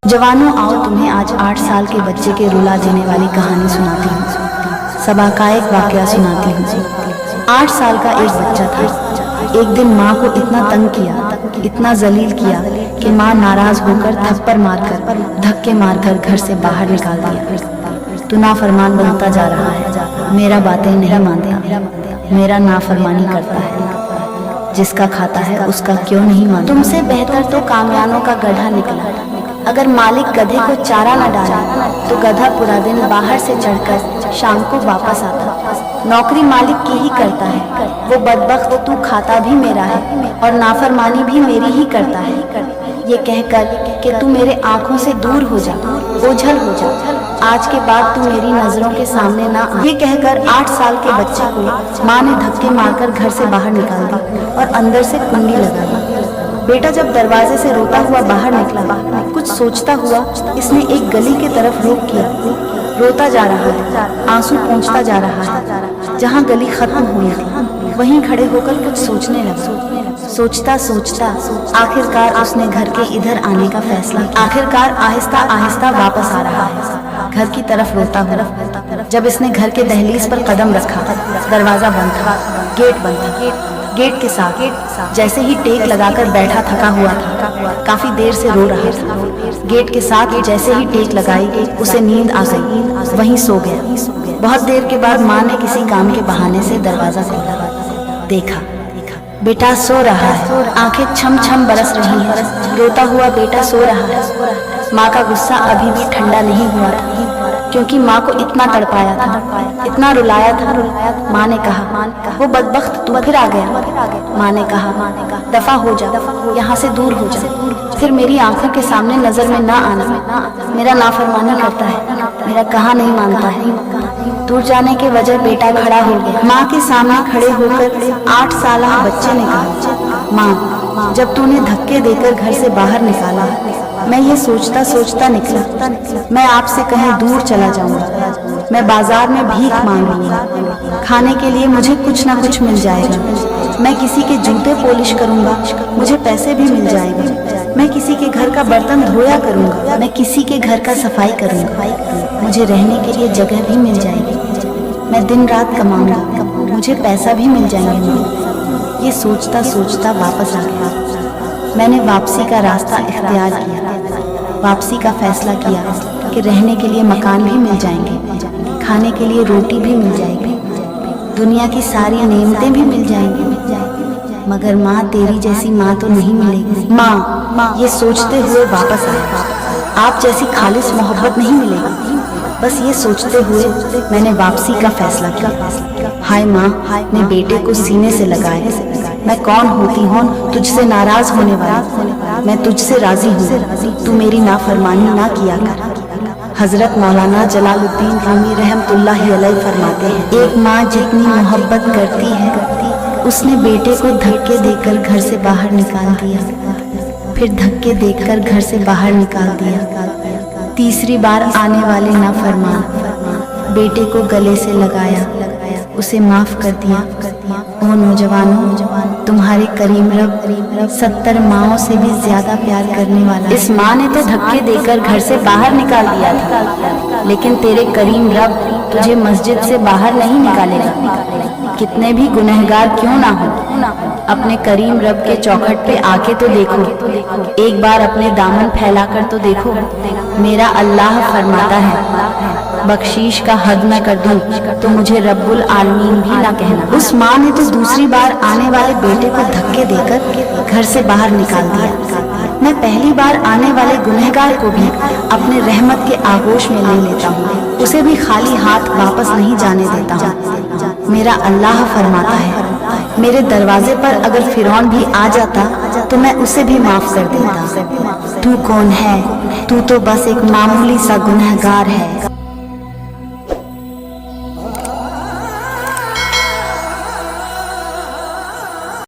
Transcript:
जवानों, आओ तुम्हें आज 8 साल के बच्चे के रुला देने वाली कहानी सुनाती हूँ। सबा का एक वाकया सुनाती हूँ। 8 साल का एक बच्चा था। एक दिन माँ को इतना तंग किया, इतना जलील किया कि माँ नाराज होकर थप्पड़ मारकर, धक्के मारकर घर से बाहर निकाल दिया। तू नाफरमान बनता जा रहा है, मेरा बातें नहीं मानता, मेरा नाफरमानी करता है, जिसका खाता है उसका क्यों नहीं मानता। तुमसे बेहतर तो कामयानों का गधा निकला। अगर मालिक गधे को चारा न डाला तो गधा पूरा दिन बाहर से चढ़कर शाम को वापस आता। नौकरी मालिक की ही करता है, वो बदबख्त तू खाता भी मेरा है और नाफरमानी भी मेरी ही करता है। ये कहकर कि तू मेरे आंखों से दूर हो जा, ओझल हो जा, आज के बाद तू मेरी नजरों के सामने ना आ। ये कहकर 8 साल के बच्चे को माँ ने धक्के मारकर घर से बाहर निकाल दी और अंदर से कुंडी लगा दी। बेटा जब दरवाजे से रोता हुआ बाहर निकला, कुछ सोचता हुआ इसने एक गली के तरफ रुख किया। रोता जा रहा है, आंसू पोंछता जा रहा है। जहाँ गली खत्म हुई थी वहीं खड़े होकर कुछ सोचने लगा। सोचता सोचता आखिरकार उसने घर के इधर आने का फैसला किया। आखिरकार आहिस्ता आहिस्ता वापस आ रहा है घर की तरफ रोता हुआ। जब इसने घर के दहलीज पर कदम रखा, दरवाजा बंद था, गेट बंद था। गेट के साथ जैसे ही टेक लगाकर बैठा थका हुआ था, काफी देर से रो रहा था। गेट के साथ जैसे ही टेक लगाई उसे नींद आ गई, वहीं सो गया। बहुत देर के बाद माँ ने किसी काम के बहाने से दरवाजा खोला। देखा बेटा सो रहा है, आंखें छम छम बरस रही है। रोता हुआ बेटा सो रहा है। माँ का गुस्सा अभी भी ठंडा नहीं हुआ था, क्योंकि माँ को इतना तड़पाया था, इतना रुलाया था। माँ ने कहा, वो बदबख्त तू फिर आ गया। माँ ने कहा, दफा हो जा, यहाँ से दूर हो जा, फिर मेरी आंखों के सामने नजर में ना आना। मेरा नाफरमानी करता है, मेरा कहा नहीं मानता है। दूर जाने के वजह बेटा खड़ा हो गया। माँ के सामने खड़े होकर 8 साल बच्चे ने कहा, माँ जब तूने धक्के देकर घर से बाहर निकाला, मैं ये सोचता सोचता निकला, मैं आपसे कहीं दूर चला जाऊंगा। मैं बाजार में भीख मांगूंगा, खाने के लिए मुझे कुछ ना कुछ मिल जाएगा। मैं किसी के जूते पॉलिश करूंगा, मुझे पैसे भी मिल जाएंगे। मैं किसी के घर का बर्तन धोया करूंगा, मैं किसी के घर का सफाई करूंगा, मुझे रहने के लिए जगह भी मिल जाएगी। मैं दिन रात कमाऊंगा, मुझे पैसा भी मिल जाएंगे। ये सोचता सोचता वापस आ गया। मैंने वापसी का रास्ता इख्तियार किया, वापसी का फैसला किया कि रहने के लिए मकान भी मिल जाएंगे, खाने के लिए रोटी भी मिल जाएगी, दुनिया की सारी नेमतें भी मिल जाएंगी, मगर माँ तेरी जैसी माँ तो नहीं मिलेगी। माँ ये सोचते हुए वापस आया, आप जैसी खालिस मोहब्बत नहीं मिलेगी। बस ये सोचते हुए मैंने वापसी का फैसला किया। हाय माँ ने बेटे को सीने से लगाया। मैं कौन होती हूँ तुझसे नाराज होने वाली, मैं तुझसे राजी हूँ, तू मेरी नाफरमानी ना किया कर। हजरत मौलाना जलालुद्दीन रूमी रहमतुल्लाहि अलैह फरमाते हैं, एक माँ जितनी मोहब्बत करती है, उसने बेटे को धक्के देकर घर से बाहर निकाल दिया, फिर धक्के देकर घर से बाहर निकाल दिया। तीसरी बार आने वाले नाफरमान बेटे को गले से लगाया, उसे माफ कर दिया। ओ नौजवानों, तुम्हारे करीम रब 70 माओं से भी ज्यादा प्यार करने वाला। इस माँ ने तो धक्के देकर घर से बाहर निकाल दिया था, लेकिन तेरे करीम रब तुझे मस्जिद से बाहर नहीं निकालेगा। कितने भी गुनहगार क्यों ना हो, अपने करीम रब के चौखट पे आके तो देखो, एक बार अपने दामन फैलाकर तो देखो। मेरा अल्लाह फरमाता है, बख्शीश का हद न कर दूं तो मुझे रब्बुल आलमीन भी ना कहना। उस माँ ने तो दूसरी बार आने वाले बेटे को धक्के देकर घर से बाहर निकाल दिया। मैं पहली बार आने वाले गुनहगार को भी अपने रहमत के आगोश में ले लेता हूँ, उसे भी खाली हाथ वापस नहीं जाने देता हूँ। मेरा अल्लाह फरमाता है, मेरे दरवाजे पर अगर फिरौन भी आ जाता तो मैं उसे भी माफ कर देता। तू कौन है? तू तो बस एक मामूली सा गुनहगार है।